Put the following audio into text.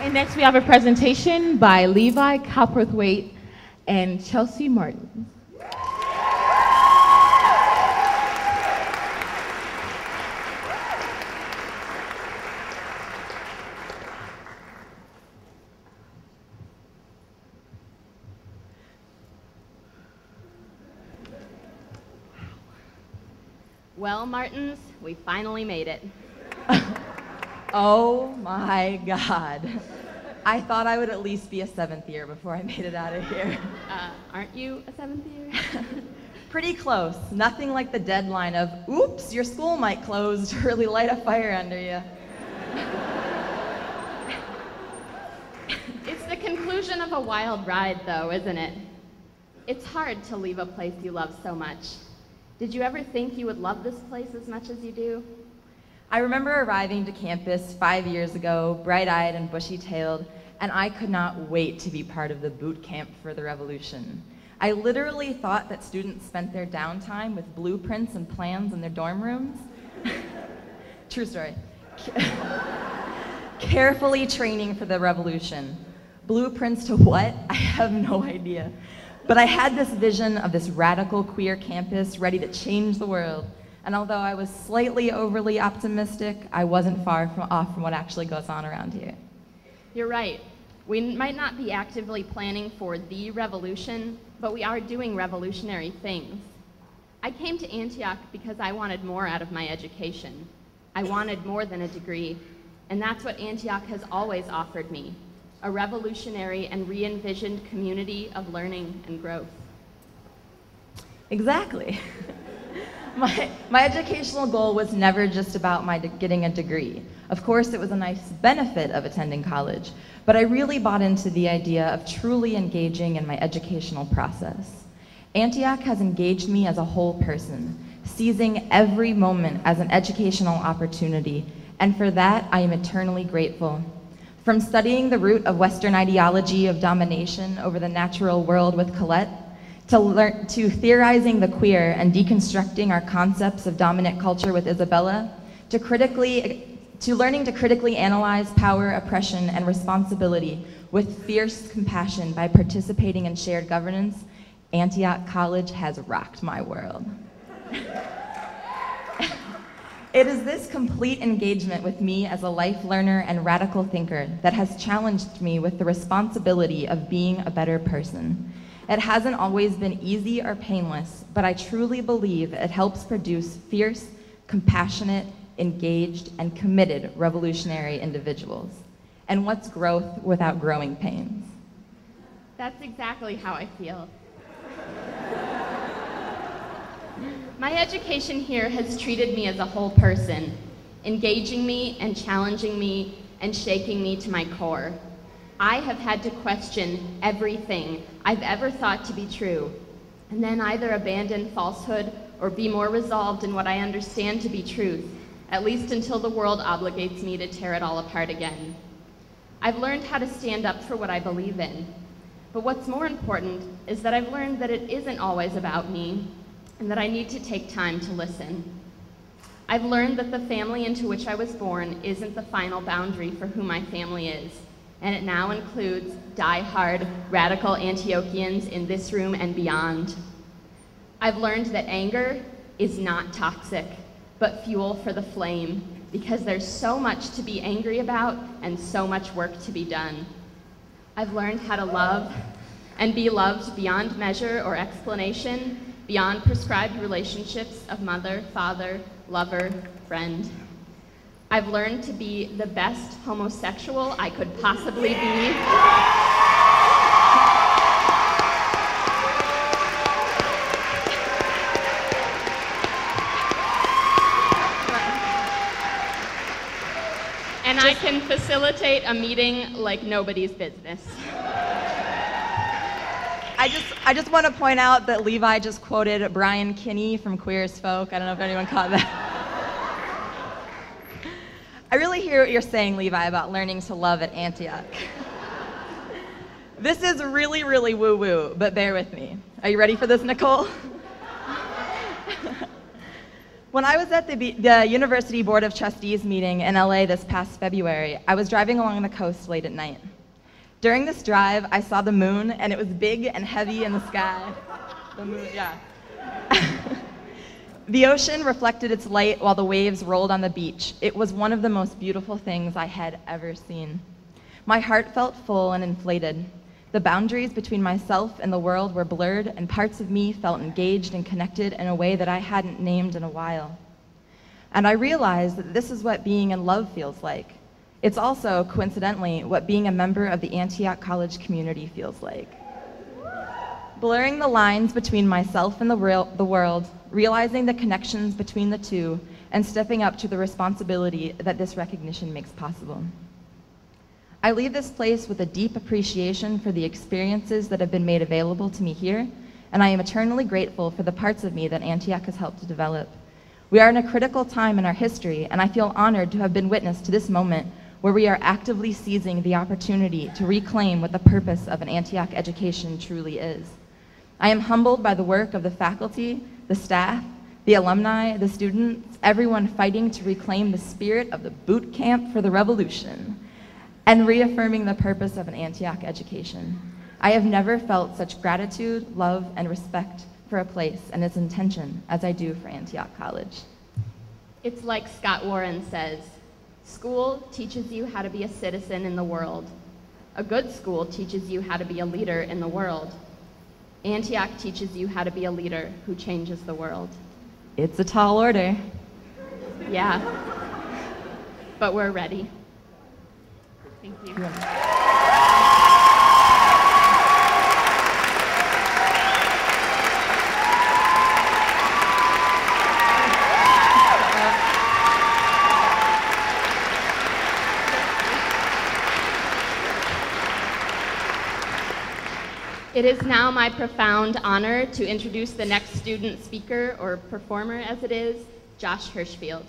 And next we have a presentation by Levi Cowperthwaite and Chelsea Martens. Well, Martens, we finally made it. Oh my God. I thought I would at least be a 7th year before I made it out of here. Aren't you a 7th year? Pretty close. Nothing like the deadline of, oops, your school might close to really light a fire under you. It's the conclusion of a wild ride, though, isn't it? It's hard to leave a place you love so much. Did you ever think you would love this place as much as you do? I remember arriving to campus 5 years ago, bright-eyed and bushy-tailed, and I could not wait to be part of the boot camp for the revolution. I literally thought that students spent their downtime with blueprints and plans in their dorm rooms. True story. Carefully training for the revolution. Blueprints to what? I have no idea. But I had this vision of this radical queer campus ready to change the world. And although I was slightly overly optimistic, I wasn't far off from what actually goes on around here. You're right. We might not be actively planning for the revolution, but we are doing revolutionary things. I came to Antioch because I wanted more out of my education. I wanted more than a degree, and that's what Antioch has always offered me, a revolutionary and re-envisioned community of learning and growth. Exactly. My educational goal was never just about getting a degree. Of course, it was a nice benefit of attending college, but I really bought into the idea of truly engaging in my educational process. Antioch has engaged me as a whole person, seizing every moment as an educational opportunity, and for that, I am eternally grateful. From studying the root of Western ideology of domination over the natural world with Colette, to theorizing the queer and deconstructing our concepts of dominant culture with Isabella, to learning to critically analyze power, oppression, and responsibility with fierce compassion by participating in shared governance, Antioch College has rocked my world. It is this complete engagement with me as a life learner and radical thinker that has challenged me with the responsibility of being a better person. It hasn't always been easy or painless, but I truly believe it helps produce fierce, compassionate, engaged, and committed revolutionary individuals. And what's growth without growing pains? That's exactly how I feel. My education here has treated me as a whole person, engaging me and challenging me and shaking me to my core. I have had to question everything I've ever thought to be true, and then either abandon falsehood or be more resolved in what I understand to be truth, at least until the world obligates me to tear it all apart again. I've learned how to stand up for what I believe in, but what's more important is that I've learned that it isn't always about me, and that I need to take time to listen. I've learned that the family into which I was born isn't the final boundary for who my family is, and it now includes die-hard radical Antiochians in this room and beyond. I've learned that anger is not toxic, but fuel for the flame, because there's so much to be angry about and so much work to be done. I've learned how to love and be loved beyond measure or explanation, beyond prescribed relationships of mother, father, lover, friend. I've learned to be the best homosexual I could possibly be. And I can facilitate a meeting like nobody's business. I just want to point out that Levi just quoted Brian Kinney from Queer as Folk. I don't know if anyone caught that. I really hear what you're saying, Levi, about learning to love at Antioch. This is really, really woo-woo, but bear with me. Are you ready for this, Nicole? When I was at the University Board of Trustees meeting in LA this past February, I was driving along the coast late at night. During this drive, I saw the moon, and it was big and heavy in the sky. The moon, yeah. The ocean reflected its light while the waves rolled on the beach. It was one of the most beautiful things I had ever seen. My heart felt full and inflated. The boundaries between myself and the world were blurred, and parts of me felt engaged and connected in a way that I hadn't named in a while. And I realized that this is what being in love feels like. It's also, coincidentally, what being a member of the Antioch College community feels like. Blurring the lines between myself and the world, realizing the connections between the two, and stepping up to the responsibility that this recognition makes possible. I leave this place with a deep appreciation for the experiences that have been made available to me here, and I am eternally grateful for the parts of me that Antioch has helped to develop. We are in a critical time in our history, and I feel honored to have been witness to this moment where we are actively seizing the opportunity to reclaim what the purpose of an Antioch education truly is. I am humbled by the work of the faculty, the staff, the alumni, the students, everyone fighting to reclaim the spirit of the boot camp for the revolution, and reaffirming the purpose of an Antioch education. I have never felt such gratitude, love, and respect for a place and its intention as I do for Antioch College. It's like Scott Warren says, school teaches you how to be a citizen in the world. A good school teaches you how to be a leader in the world. Antioch teaches you how to be a leader who changes the world. It's a tall order. Yeah, but we're ready. Thank you. It is now my profound honor to introduce the next student speaker, or performer as it is, Josh Hirschfield.